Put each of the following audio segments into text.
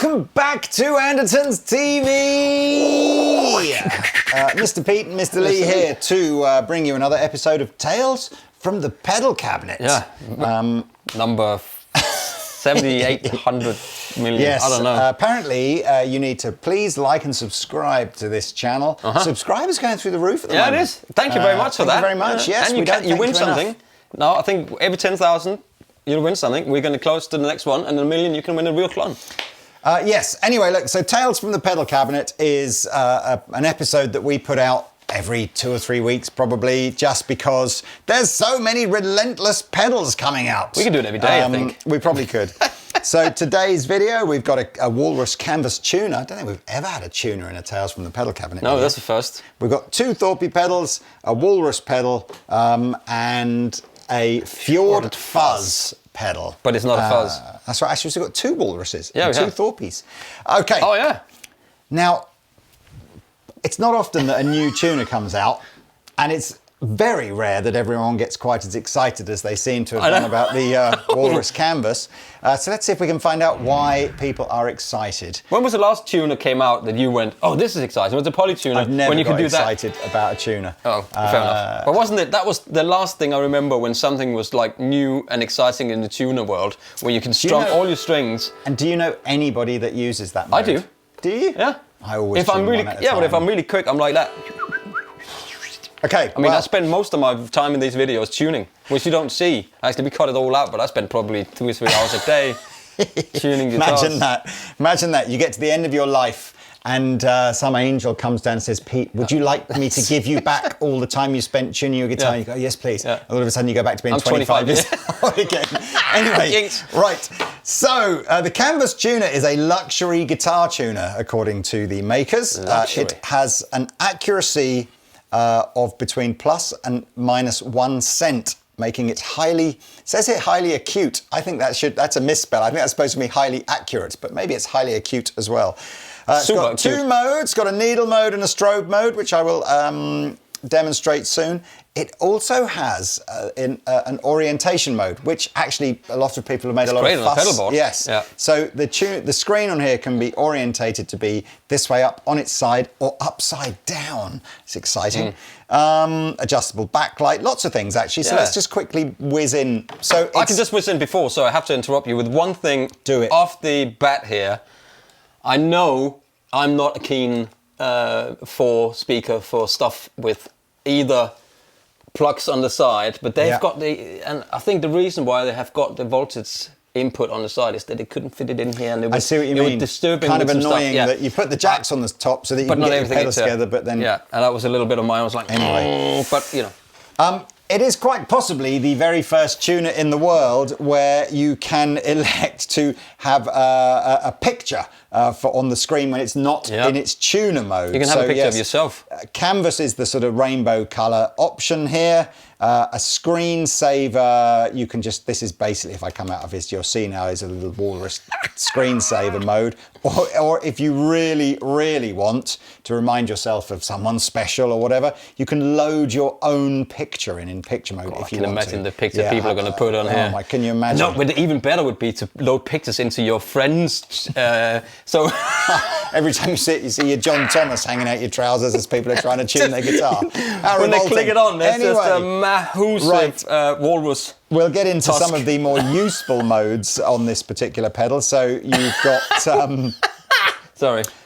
Welcome back to Andertons TV! Mr. Pete and Mr. Lee here to bring you another episode of Tales from the Pedal Cabinet. Yeah, number 7,800 million, yes, I don't know. Apparently you need to please like and subscribe to this channel. Subscribers going through the roof at the moment. Yeah, it is. Thank you very much for that. Thank you very much, yes. And you win something. Now, I think every 10,000 you'll win something. We're going to close to the next one, and 1 million you can win a real clone. Yes, anyway, look, so Tales from the Pedal Cabinet is an episode that we put out every 2 or 3 weeks, probably, just because there's so many relentless pedals coming out. We could do it every day, I think. We probably could. So today's video, we've got a Walrus canvas tuner. I don't think we've ever had a tuner in a Tales from the Pedal Cabinet. No, that's the first. We've got 2 Thorpy pedals, a Walrus pedal, and a Fjord Fuzz pedal. But it's not a fuzz. That's right. Actually, we've got 2 Walruses and 2 Thorpies. Okay. Oh, yeah. Now, it's not often that a new tuner comes out, and it's very rare that everyone gets quite as excited as they seem to have done about the Walrus canvas. So let's see if we can find out why people are excited. When was the last tuner came out that you went, oh, this is exciting? Was it a polytuner? I've never when you got could do excited about a tuner. Oh, fair enough. But wasn't it, that was the last thing I remember when something was like new and exciting in the tuner world, where you can strum all your strings. And do you know anybody that uses that mode? I do. Do you? Yeah. I always if I'm really, but if I'm really quick, I'm like that. Okay. I mean, I spend most of my time in these videos tuning, which you don't see. Actually, we cut it all out, but I spend probably 2 or 3 hours a day tuning guitars. Imagine that. You get to the end of your life and some angel comes down and says, Pete, would you like me to give you back all the time you spent tuning your guitar? Yeah. You go, yes, please. Yeah. All of a sudden you go back to being 25 years old again. Anyway, right. So the Canvas tuner is a luxury guitar tuner, according to the makers. It has an accuracy of between plus and minus 1 cent, making it highly acute. I think that's a misspell. I think that's supposed to be highly accurate, but maybe it's highly acute as well. It's got 2 modes. It's got a needle mode and a strobe mode, which I will demonstrate soon. It also has an orientation mode, which actually a lot of people have made a lot of fuss. On the pedal board. Yes. Yeah. So the screen on here can be orientated to be this way up on its side or upside down. It's exciting. Adjustable backlight, lots of things actually. So let's just quickly whiz in. So I can just whiz in before, so I have to interrupt you with one thing. Do it. Off the bat here, I know I'm not keen speaker for stuff with either plugs on the side, but they've got and I think the reason why they have got the voltage input on the side is that they couldn't fit it in here, and it was, I see what you mean. Disturbing. Kind of annoying that you put the jacks on the top so that you can get your pedals together, but then and that was a little bit of mine. I was like, anyway, but you know. It is quite possibly the very first tuner in the world where you can elect to have a picture on the screen when it's not in its tuner mode. You can have a picture of yourself. Canvas is the sort of rainbow colour option here. A screensaver, you can just, this is basically, if I come out of this, you'll see now is a little Walrus screensaver mode. Or if you really, really want to remind yourself of someone special or whatever, you can load your own picture in picture mode if you want to. I can imagine the picture people are going to put on here. My, can you imagine? No, but even better would be to load pictures into your friends. So every time you see your John Thomas hanging out your trousers as people are trying to tune their guitar. When they click it on, there's just a massive Walrus. We'll get into some of the more useful modes on this particular pedal. So you've got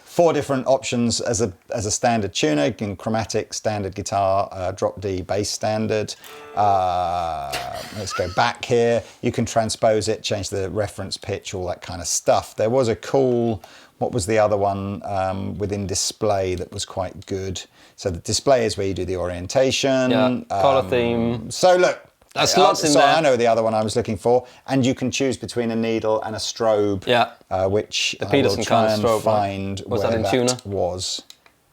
4 different options as a standard tuner. You can chromatic, standard guitar, drop D, bass standard. Let's go back here. You can transpose it, change the reference pitch, all that kind of stuff. There was a cool, what was the other one within display that was quite good? So the display is where you do the orientation. Yeah, color theme. So look. That's lots in there. I know the other one I was looking for, and you can choose between a needle and a strobe, which the Peterson kind of strobe, find was where that in tuner? Was.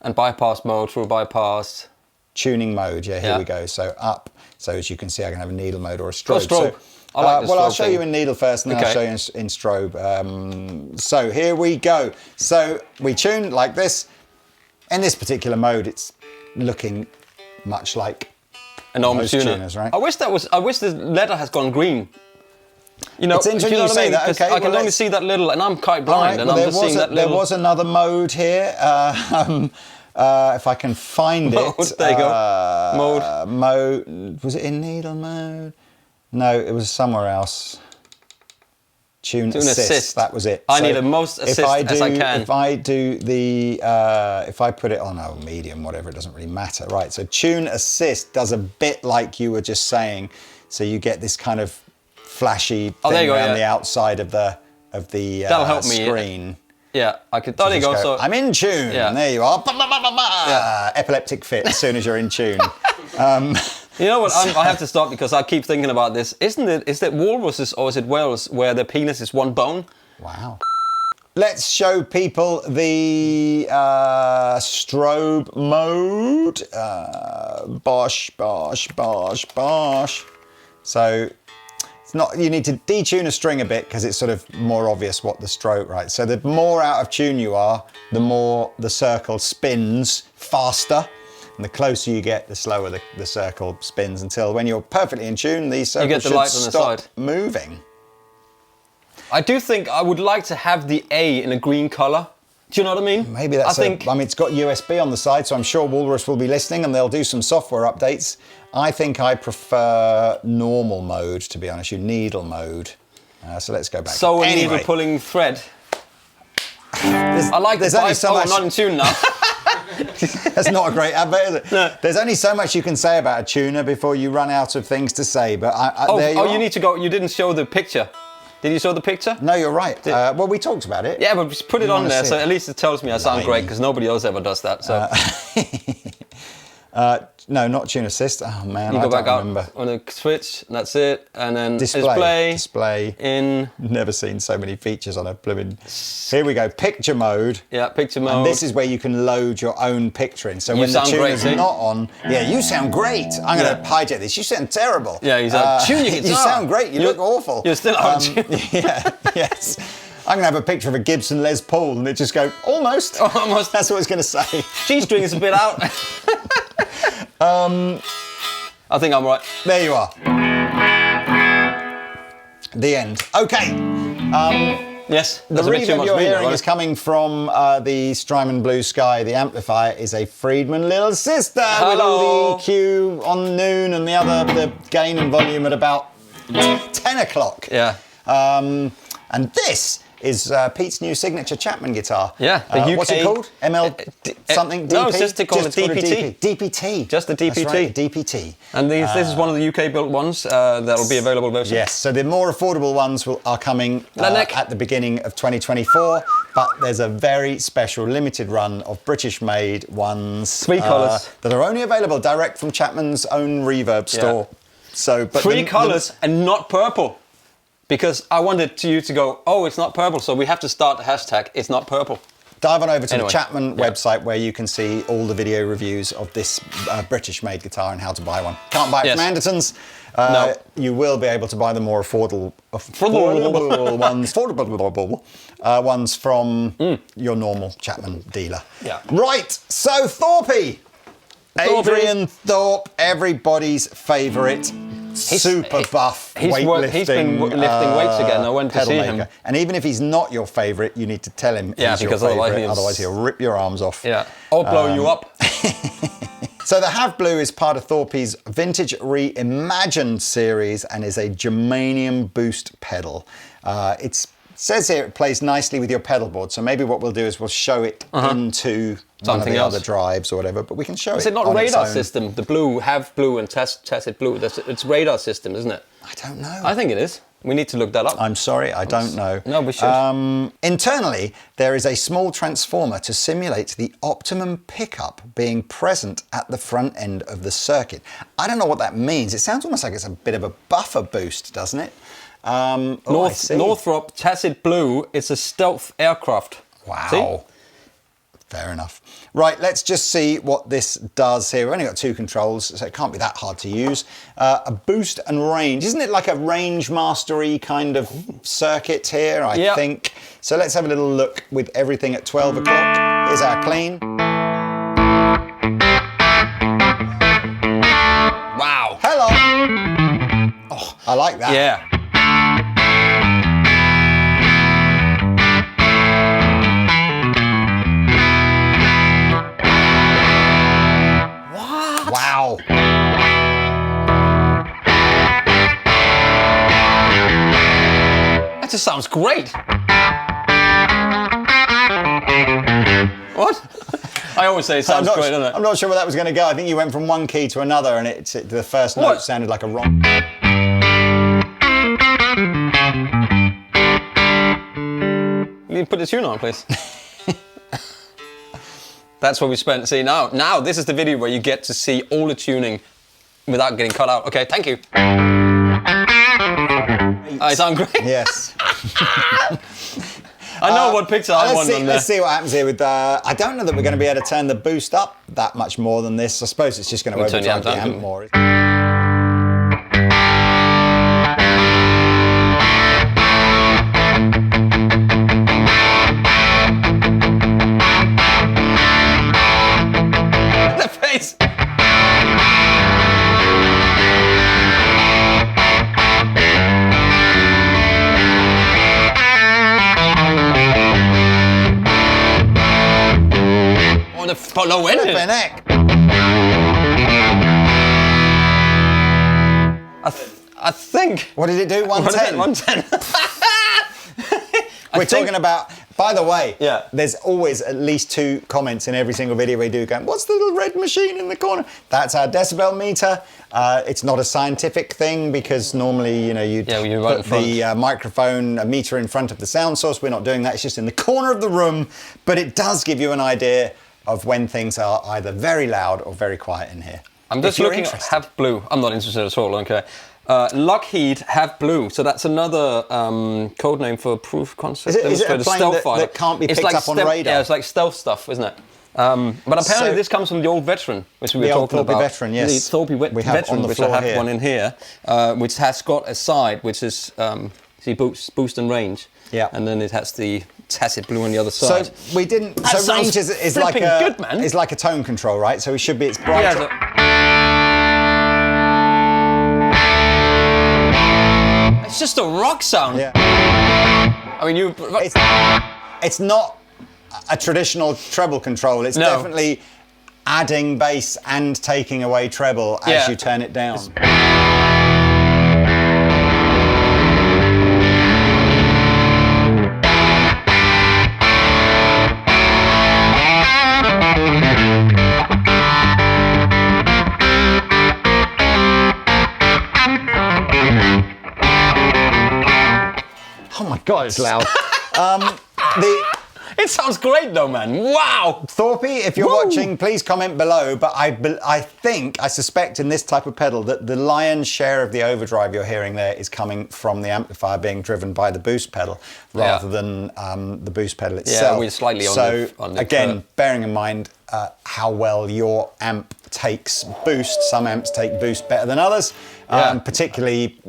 And bypass mode, true bypass. Tuning mode, here we go. So up, so as you can see, I can have a needle mode or a strobe. Strobe. So, I like the well, strobe I'll show you in needle first, and then I'll show you in strobe. So here we go. So we tune like this. In this particular mode, it's looking much like a normal tuner. Tuners, right? I wish the letter has gone green. You know, it's interesting you know you say that. Okay, I can only see that little, and I'm quite blind, and I'm just seeing that little. There was another mode here. If I can find it. There you go. Mode. Was it in needle mode? No, it was somewhere else. Tune assist. That was it. I need the most assist as I can. If I do the, if I put it on medium, whatever, it doesn't really matter. Right, so tune assist does a bit like you were just saying. So you get this kind of flashy thing around the outside of the That'll help screen. Yeah, I could. There you go. So I'm in tune. Yeah. There you are. Epileptic fit as soon as you're in tune. You know what? I have to stop because I keep thinking about this. Isn't it? Is that walruses or is it whales where their penis is one bone? Wow. Let's show people the strobe mode. Bosh, bosh, bosh, bosh. So it's not. You need to detune a string a bit because it's sort of more obvious what the stroke, right? So the more out of tune you are, the more the circle spins faster. And the closer you get, the slower the circle spins until when you're perfectly in tune, the circle should stop moving. I do think I would like to have the A in a green colour. Do you know what I mean? Maybe that's I mean, it's got USB on the side, so I'm sure Walrus will be listening and they'll do some software updates. I think I prefer normal mode, to be honest, needle mode. So let's go back. So a needle pulling thread. I like this. I'm not in tune now. That's not a great advert, is it? No. There's only so much you can say about a tuner before you run out of things to say. But you need to go. You didn't show the picture. Did you show the picture? No, you're right. Well, we talked about it. Yeah, but just put it on there, so at least it tells me I sound great because nobody else ever does that. So. No, not tune assist. Oh man, you go back out on the switch. That's it, and then display. In. Never seen so many features on a blooming. Here we go. Picture mode. Yeah, picture mode. And this is where you can load your own picture in. So when the tuner's not on, you sound great. I'm going to hijack this. You sound terrible. Yeah, he's like, tune your guitar. You sound great. You look awful. You're still out of tune. Yes. I'm going to have a picture of a Gibson Les Paul and it just go, almost. Almost. That's what it's going to say. G-string is a bit out. I think I'm right. There you are. The end. Okay. Yes. The reverb you're hearing is coming from the Strymon Blue Sky. The amplifier is a Friedman little sister. Hello. With all the EQ on noon and the gain and volume at about 10 o'clock. Yeah. And this is Pete's new signature Chapman guitar. Yeah, the UK... What's it called? something? DP? No, it's just called a DPT. DPT. Just the DPT. That's right, DPT. And this is one of the UK-built ones that will be available version. Yes, so the more affordable ones are coming at the beginning of 2024, but there's a very special limited run of British-made ones. 3 colours. That are only available direct from Chapman's own Reverb store. So, but 3 colours and not purple. Because I wanted you to go, oh, it's not purple, so we have to start the hashtag, it's not purple. Dive on over to the Chapman website where you can see all the video reviews of this British-made guitar and how to buy one. Can't buy it from Andertons. No. You will be able to buy the more affordable ones from your normal Chapman dealer. Yeah. Right, so Thorpy. Adrian Thorpe, everybody's favourite. Super buff weightlifting. He's been lifting weights again. I went to see him. And even if he's not your favourite, you need to tell him he's your favourite. Otherwise, he'll rip your arms off. Yeah, or blow you up. So the Have Blue is part of Thorpy's Vintage Reimagined series and is a germanium boost pedal. It says here it plays nicely with your pedal board. So maybe what we'll do is we'll show it into one of the other drives or whatever, but we can show it. Is it not radar system? The Blue, Have Blue and Tacit Blue, it's radar system, isn't it? I don't know. I think it is. We need to look that up. I'm sorry, I don't know. No, we should. Internally, there is a small transformer to simulate the optimum pickup being present at the front end of the circuit. I don't know what that means. It sounds almost like it's a bit of a buffer boost, doesn't it? Northrop Tacit Blue, it's a stealth aircraft. Wow. See? Fair enough. Right, let's just see what this does here. We've only got 2 controls, so it can't be that hard to use. A boost and range. Isn't it like a range mastery kind of circuit here, I think? So let's have a little look with everything at 12 o'clock. Here's our clean. Wow. Hello. Oh, I like that. Yeah. Wow. That just sounds great. What? I always say it sounds great, doesn't it? I'm not sure where that was going to go. I think you went from one key to another, and the first note sounded like a wrong. You put the tune on, please. That's what we spent. See, now this is the video where you get to see all the tuning without getting cut out. Okay, thank you. I sound great. Yes. I know what picture I want on there. Let's see what happens here with. I don't know that we're going to be able to turn the boost up that much more than this. I suppose it's just going to overdrive the amp more. The face. The low end. I think. What did it do? 110. 110. We're talking about. By the way, yeah. There's always at least 2 comments in every single video we do going, "What's the little red machine in the corner?" That's our decibel meter. It's not a scientific thing because normally, you put the microphone, a meter in front of the sound source. We're not doing that. It's just in the corner of the room, but it does give you an idea of when things are either very loud or very quiet in here. I'm just looking at Have Blue. I'm not interested at all, okay. Lockheed Have Blue. So that's another code name for proof of concept. Is it a plane that can't be picked up on radar? Yeah, it's like stealth stuff, isn't it? But apparently this comes from the old Veteran, which we were talking about. The old Thorpy Veteran, yes. The Thorpy Veteran, which I have one in here, which has got a side, which is boost and range. Yeah. And then it has the Tacit Blue on the other side. So we didn't. That so range is like a good, man. It's like a tone control, right? So it should be it's brighter. Yeah, it's just a rock sound. Yeah. I mean, It's not a traditional treble control. It's definitely adding bass and taking away treble as you turn it down. Oh my God, it's loud. It sounds great though, man. Wow. Thorpy, if you're watching, please comment below. But I suspect in this type of pedal that the lion's share of the overdrive you're hearing there is coming from the amplifier being driven by the boost pedal rather than the boost pedal itself. Yeah, we're slightly on the again, bearing in mind how well your amp takes boost. Some amps take boost better than others. Particularly,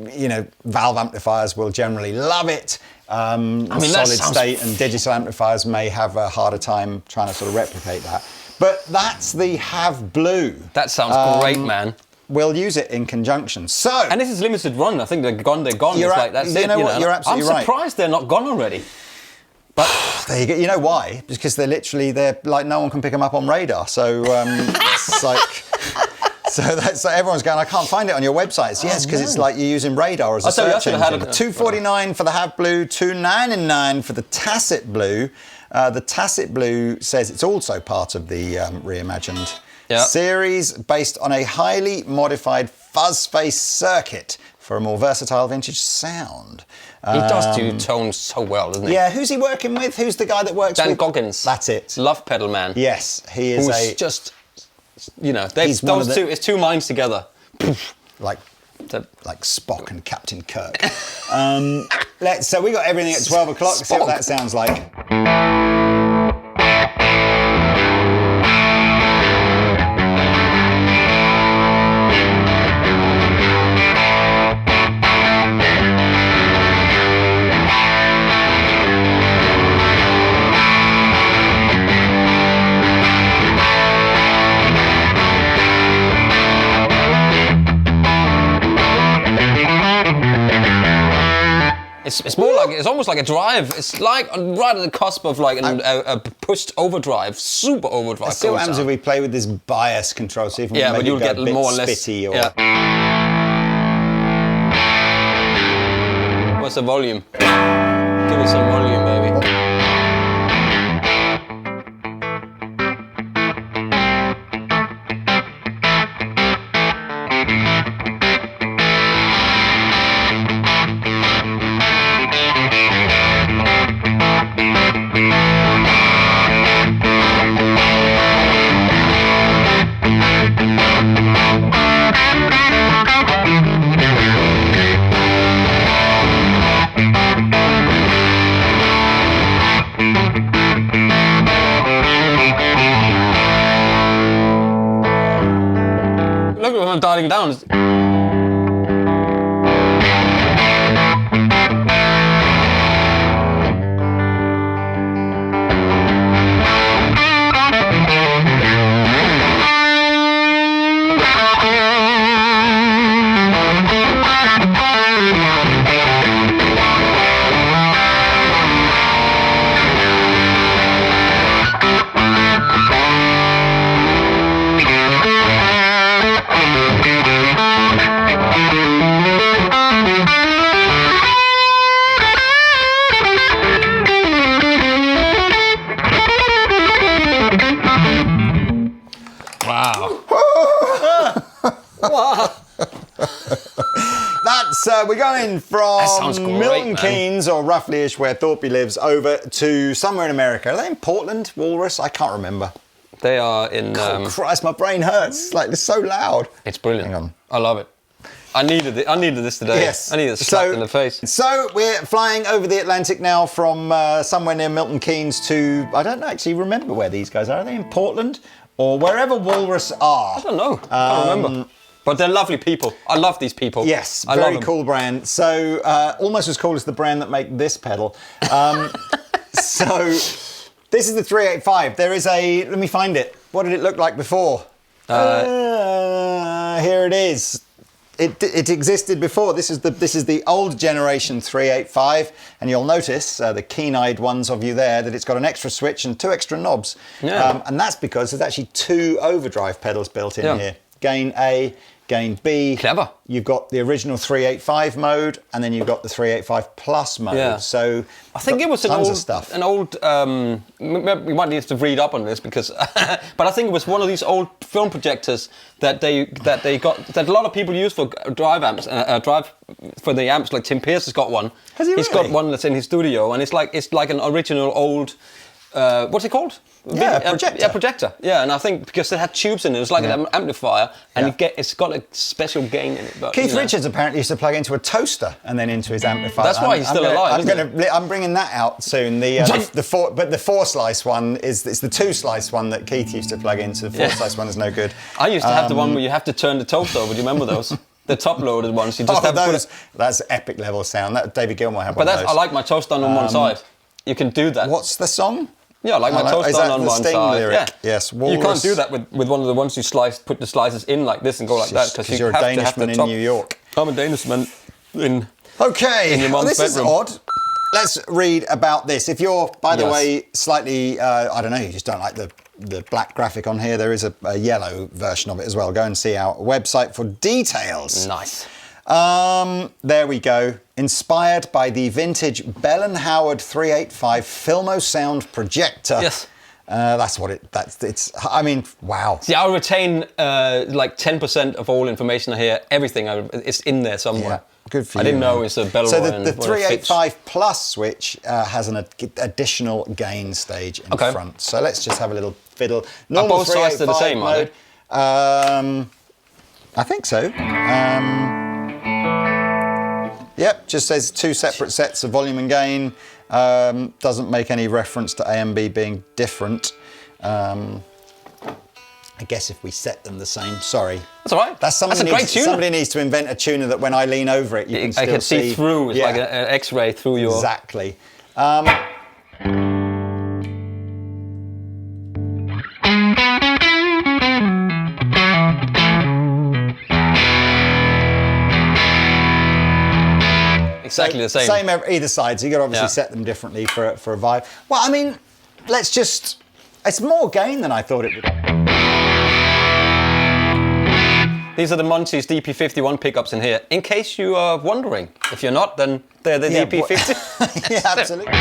valve amplifiers will generally love it. Solid state and digital amplifiers may have a harder time trying to sort of replicate that. But that's the Have Blue. That sounds great, man. We'll use it in conjunction. So, and this is limited run. I think they're gone. They're gone. You're it's like that's you know what? You're absolutely right. I'm surprised they're not gone already. But there you go. You know why? Because they're like no one can pick them up on radar. So it's like. So everyone's going, I can't find it on your websites. Yes, because it's like you're using radar as a search engine. $249 for the Have Blue, $299 for the Tacit Blue. The Tacit Blue says it's also part of the reimagined series, based on a highly modified fuzz space circuit for a more versatile vintage sound. He does do tones so well, doesn't he? Yeah, who's he working with? Who's the guy that works with? Dan Goggins. That's it. Love pedal man. Yes, he is just... those two, it's two minds together. like Spock and Captain Kirk. So we got everything at 12 o'clock. Let's see what that sounds like. It's It's more like it's almost like a drive. It's like right at the cusp of like a pushed overdrive, super overdrive. It still happens if we play with this bias control. So if we but you'll get a bit more or less spitty or. Yeah. What's the volume? Give it some volume, baby. Look at I'm dialing down. We're going from Milton Keynes, or roughly-ish where Thorpy lives, over to somewhere in America. Are they in Portland, Walrus? I can't remember. They are in... Oh, Christ, my brain hurts. It's so loud. It's brilliant. Hang on. I love it. I needed this today. Yes. I needed a slap in the face. So we're flying over the Atlantic now from somewhere near Milton Keynes to... I don't actually remember where these guys are. Are they in Portland? Or wherever Walrus are? I don't know. I can't remember. But they're lovely people. I love these people. Yes, I very love cool brand. So almost as cool as the brand that make this pedal. So this is the 385. There is a... Let me find it. What did it look like before? Here it is. It existed before. This is the old generation 385, and you'll notice the keen-eyed ones of you there that it's got an extra switch and 2 extra knobs. Yeah. And that's because there's actually 2 overdrive pedals built in here. Gain A, gain B. Clever. You've got the original 385 mode, and then you've got the 385 plus mode. Yeah. So I think it was an old. We might need to read up on this because, but I think it was one of these old film projectors that they got that a lot of people use for drive amps, drive for the amps. Like Tim Pierce has got one. Has he really? He's got one that's in his studio, and it's like an original old. What's it called? Projector. Projector. Yeah, and I think because it had tubes in it, it was like an amplifier, and it's got a special gain in it. But, Keith Richards apparently used to plug into a toaster and then into his amplifier. That's why he's still alive. I'm bringing that out soon. But the 4-slice one it's the 2-slice one that Keith used to plug into. The 4-slice one is no good. I used to have the one where you have to turn the toaster over. Do you remember those? The top-loaded ones. You just have those. That's epic level sound. That David Gilmour had one of those. I like my toast done on one side. You can do that. What's the song? Yeah, like my toast done on one side. Lyric? Yeah. Yes. Walrus. You can't do that with one of the ones you put the slices in like this and go like that because you're a Danishman in New York. I'm a Danishman in. Okay. In your mom's this bedroom. is odd. Let's read about this. If you're, by the way, slightly, I don't know, you just don't like the black graphic on here, there is a yellow version of it as well. Go and see our website for details. Nice. There we go. Inspired by the vintage Bell & Howard 385 Filmo Sound projector. Yes. That's what it's, I mean, wow. See, I'll retain like 10% of all information I hear. Everything is in there somewhere. Yeah, good for you. I didn't know it's a Bell & So Howard. the 385 Plus switch has an additional gain stage in front. So let's just have a little fiddle. Normal both sides are the same, mode. I think so. Yep, just says 2 separate sets of volume and gain. Doesn't make any reference to A and B being different. I guess if we set them the same, sorry. That's all right. That's a great tuner. Somebody needs to invent a tuner that when I lean over it, you can still see. I can see through. It's like an X-ray through your... Exactly. exactly the same. Same either side, so you got to obviously set them differently for a vibe. Well, I mean, let's just... It's more gain than I thought it would be. These are the Monty's DP51 pickups in here, in case you are wondering. If you're not, then they're the DP50. Yeah, absolutely.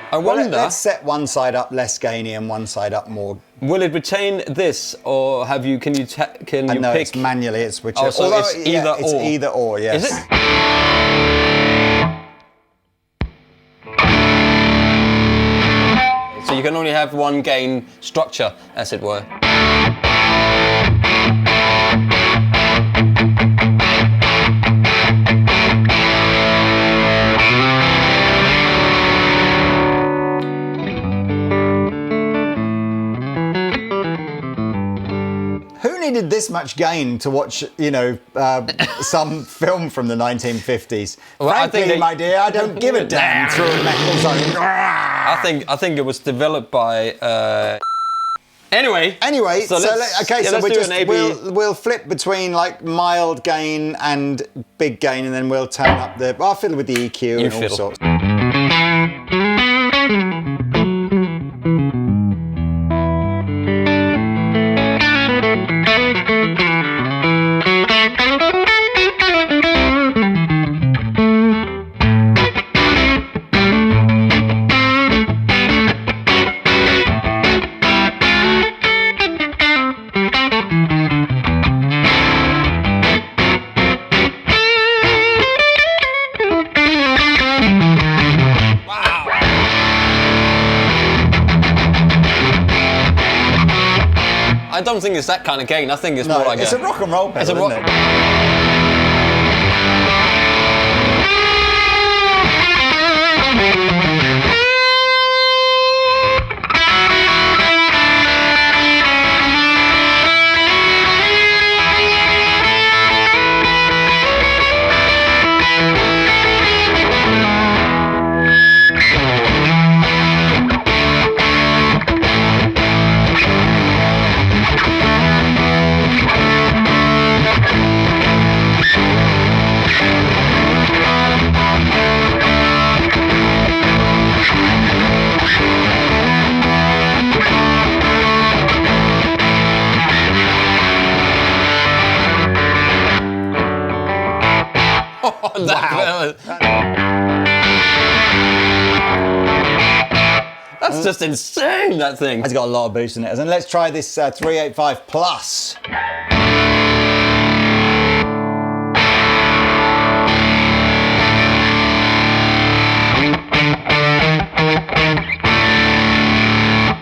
I wonder... Let's set one side up less gainy and one side up more... Will it retain this, or can you No, pick... it's manually, it's which... Oh, so it's either or. It's either or, yes. Is it? So you can only have one gain structure, as it were. Who needed this much gain to watch, some film from the 1950s? Well, Frankly, my dear, I don't give a damn through a metal zone. I think it was developed by. Anyway, so let's we'll flip between like mild gain and big gain, and then we'll turn up the. I'll fiddle with the EQ and all sorts. I don't think it's that kind of gain. I think it's more like it's a rock and roll pedal, isn't it? That's just insane, that thing. It's got a lot of boost in it. And let's try this 385 Plus.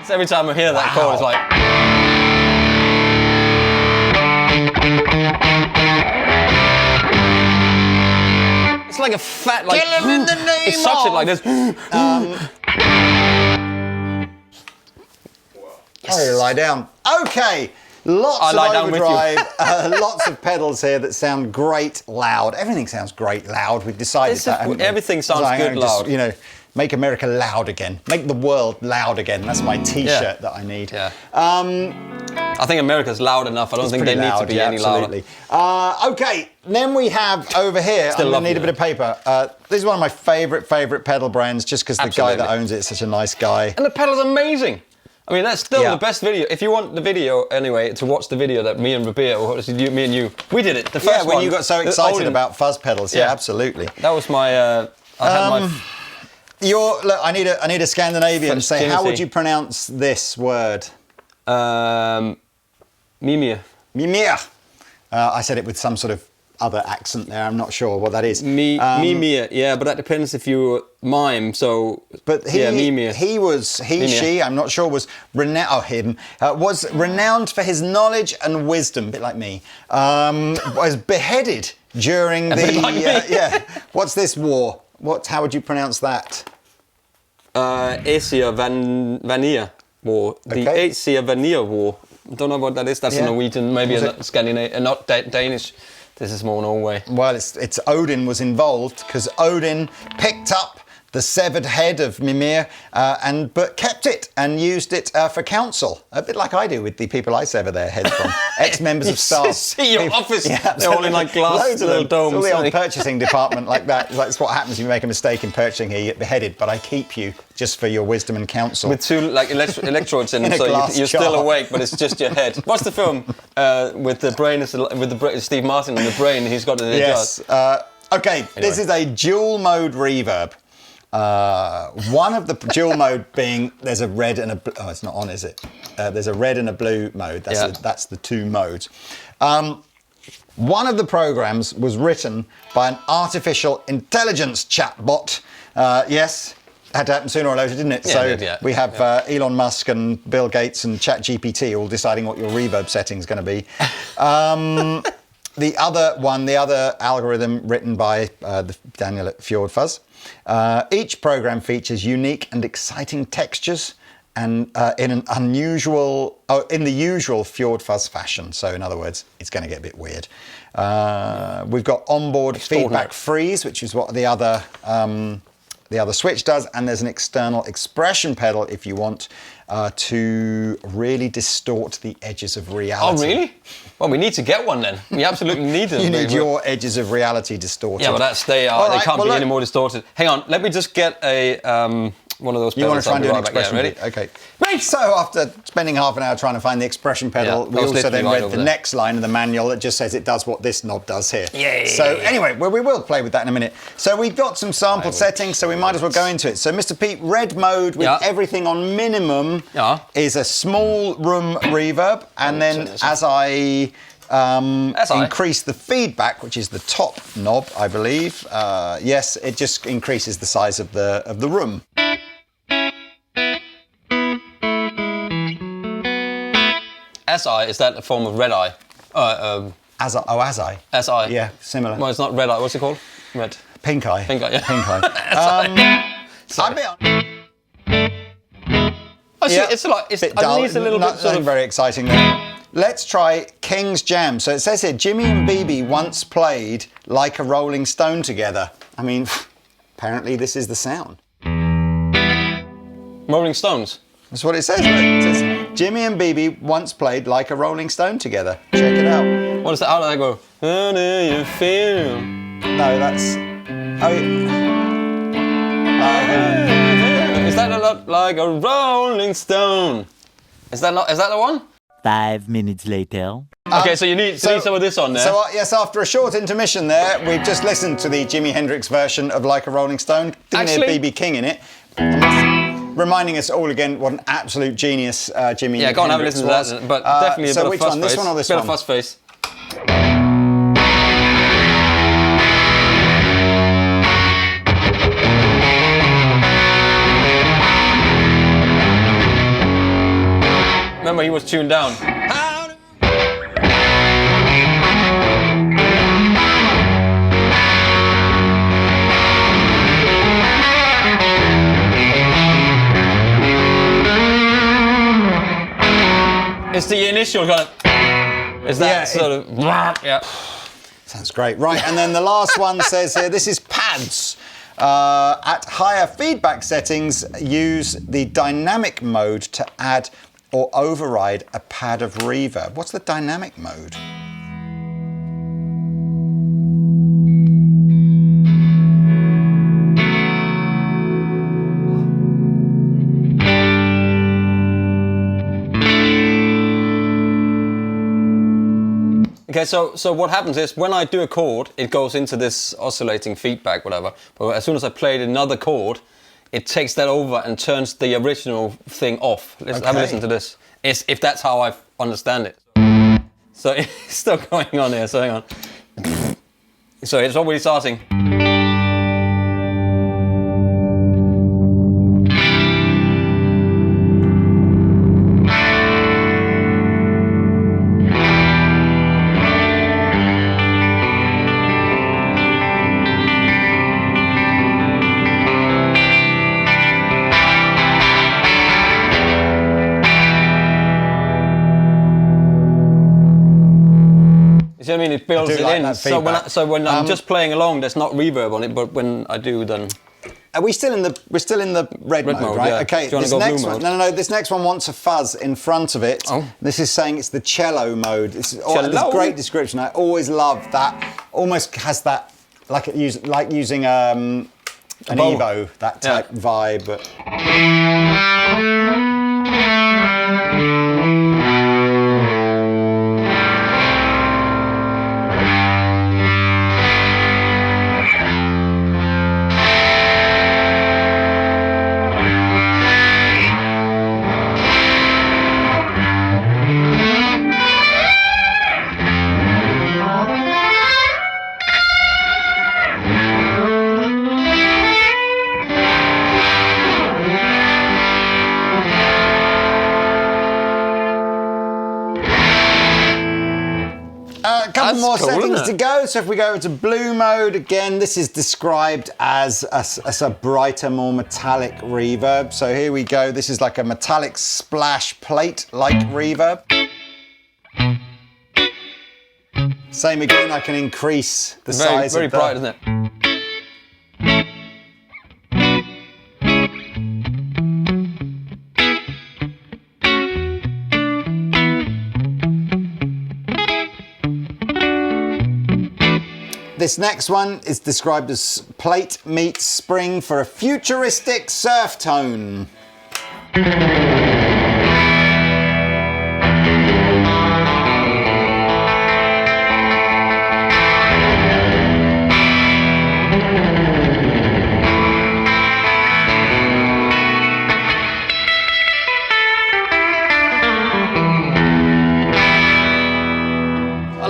So every time I hear that chord, it's like... It's like a fat, like... Kill him in the name It sucks it like this. Oh, lie down. Okay, lots of overdrive, lots of pedals here that sound great loud. Everything sounds great loud. We've decided that. Haven't we? Everything sounds good loud. Just, make America loud again. Make the world loud again. That's my T-shirt that I need. Yeah. I think America's loud enough. I don't think they need to be any louder. Okay, then we have over here, I'm going to need a bit of paper. This is one of my favourite pedal brands, just because the guy that owns it is such a nice guy. And the pedal's amazing. I mean, that's still the best video. If you want the video, anyway, to watch the video that me and Rabia, or me and you, we did it. The first when one, you got so excited about fuzz pedals. Yeah, absolutely. That was my... I had my... Look, I need a Scandinavian. Say, how would you pronounce this word? Mime. Mime. I said it with some sort of other accent there. I'm not sure what that is. Mime, yeah, but that depends if you mime. So, but she, I'm not sure, was renowned. Was renowned for his knowledge and wisdom, a bit like me. Was beheaded during the What's this war? How would you pronounce that? Asia Vanir War. The Asia Vanir War. Don't know what that is. That's a Norwegian, maybe a Scandinavian, not Danish. This is more Norway. Well, it's Odin was involved because Odin picked up the severed head of Mimir, but kept it and used it for counsel, a bit like I do with the people I sever their heads from, ex-members of staff. See your office, they're all in like glass little domes. All the old purchasing department like that. That's what happens if you make a mistake in purchasing here, you get beheaded, but I keep you just for your wisdom and counsel. With two like electrodes in it, so you're still awake, but it's just your head. What's the film with the brain, with Steve Martin and the brain, he's got it in the Yes. Okay, anyway. This is a dual mode reverb. One of the dual mode being there's a red and a blue. Oh, it's not on, is it? There's a red and a blue mode. That's the two modes. One of the programs was written by an artificial intelligence chatbot. Yes, had to happen sooner or later, didn't it? We have Elon Musk and Bill Gates and ChatGPT all deciding what your reverb setting is going to be. The other algorithm written by Daniel at Fjord Fuzz. Each program features unique and exciting textures and in the usual Fjord Fuzz fashion. So in other words, it's going to get a bit weird. We've got onboard feedback freeze, which is what the other switch does, and there's an external expression pedal if you want to really distort the edges of reality. Oh, really? Well, we need to get one then. We absolutely need it. You need your edges of reality distorted. Yeah, but they can't be any more distorted. Hang on, let me just get a one of those pedals. You want to try and do an expression? Ready? Okay. Right. So after spending half an hour trying to find the expression pedal, we also then read the next line of the manual that just says it does what this knob does here. Yay. So anyway, we will play with that in a minute. So we've got some sample settings, so we might as well go into it. So Mr. Pete, red mode with everything on minimum is a small room reverb, and then as I increase the feedback, which is the top knob, I believe, yes, it just increases the size of the room. SI, is that a form of red eye? As I. SI. Yeah, similar. Well, it's not red eye. What's it called? Red. Pink eye. Pink eye, yeah. Pink eye. It's dull. It's a little bit sort of very exciting there. Let's try King's Jam. So it says here, Jimmy and BB once played Like a Rolling Stone together. I mean, apparently this is the sound. Rolling Stones. That's what it says, right? It says, Jimmy and BB once played Like a Rolling Stone together. Check it out. What is that? How do I go? How do you feel? No, that's... Is that a lot like a Rolling Stone? Is that the one? 5 minutes later. Okay, so you need some of this on there. So yes, after a short intermission there, we've just listened to the Jimi Hendrix version of Like a Rolling Stone. Didn't hear BB King in it. Reminding us all again what an absolute genius Jimi Hendrix was. Yeah, go on, have a listen to that. But definitely a bit of Fuzz face. This one or this one? Bit of Fuzz face. Remember, he was tuned down. It's the initial kind of. Is that sort of? Yeah. Sounds great. Right, and then the last one says here, this is pads. At higher feedback settings, use the dynamic mode to add or override a pad of reverb. What's the dynamic mode? Okay, so what happens is when I do a chord, it goes into this oscillating feedback, whatever. But as soon as I play another chord, it takes that over and turns the original thing off. Let's have a listen to this. If that's how I understand it. So it's still going on here, so hang on. So it's already starting. You know what I mean? It builds it in. So when I'm just playing along, there's not reverb on it, but when I do, then... Are we still in the? We're still in the red mode, right? Yeah. Okay. Do you This wanna go next blue one. mode? No. This next one wants a fuzz in front of it. Oh. This is saying it's the cello mode. This is Cello? this great description. I always love that. Almost has that like using an Evo, that type vibe. But... A couple more settings to go. So if we go into blue mode, again, this is described as a brighter, more metallic reverb. So here we go. This is like a metallic splash plate-like reverb. Same again, I can increase the size very of the... bright, isn't it? This next one is described as plate meets spring for a futuristic surf tone.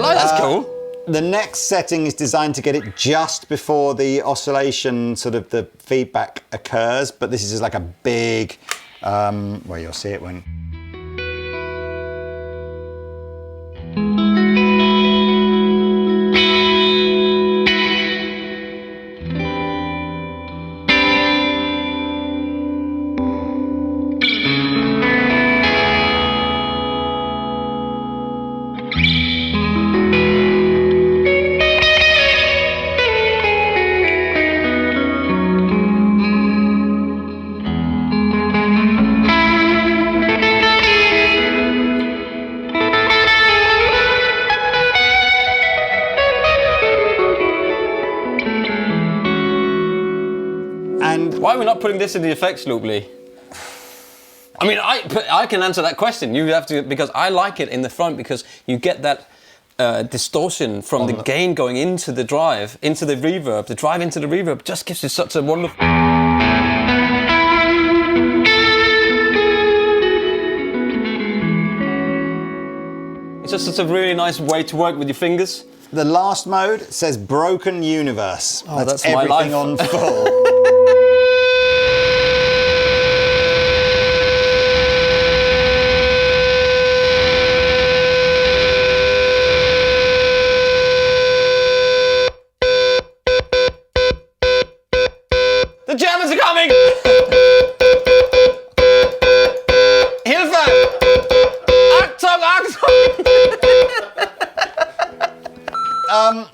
That's cool. The next setting is designed to get it just before the oscillation, sort of the feedback occurs, but this is just like a big, well, you'll see it when... Why are we not putting this in the effects loop, Lee? I mean, I can answer that question. You have to, because I like it in the front because you get that distortion from the gain going into the drive, into the reverb. The drive into the reverb just gives you such a wonderful... It's just such a really nice way to work with your fingers. The last mode says Broken Universe. Oh, that's everything my life. on full. The Germans are coming! Hilfe! Achtung, Achtung!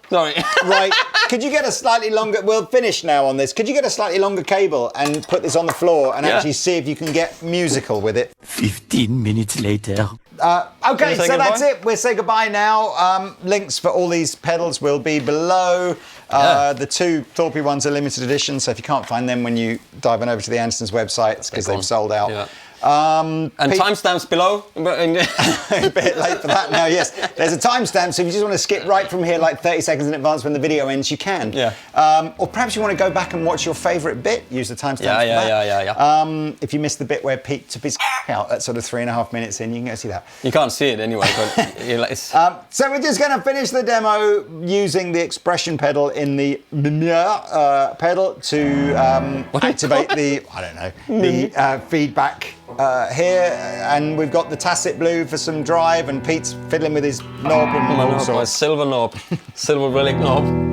Sorry. Right, could you get a slightly longer... We'll finish now on this. Could you get a slightly longer cable and put this on the floor and actually see if you can get musical with it? 15 minutes later. Okay, so that's it. We'll say goodbye now. Links for all these pedals will be below. The two Thorpy ones are limited edition, so if you can't find them when you dive on over to the Andertons website, it's because they've sold out. Yeah. And timestamps below. A bit late for that now, yes. There's a timestamp, so if you just want to skip right from here like 30 seconds in advance when the video ends, you can. Yeah. Or perhaps you want to go back and watch your favourite bit, use the timestamp for that. Yeah. If you missed the bit where Pete took his out at sort of 3.5 minutes in, you can go see that. You can't see it anyway, but it's... So we're just going to finish the demo using the expression pedal in the pedal to activate the, I don't know, the feedback here, and we've got the Tacit blue for some drive, and Pete's fiddling with his knob and all sorts. Silver knob, silver relic knob.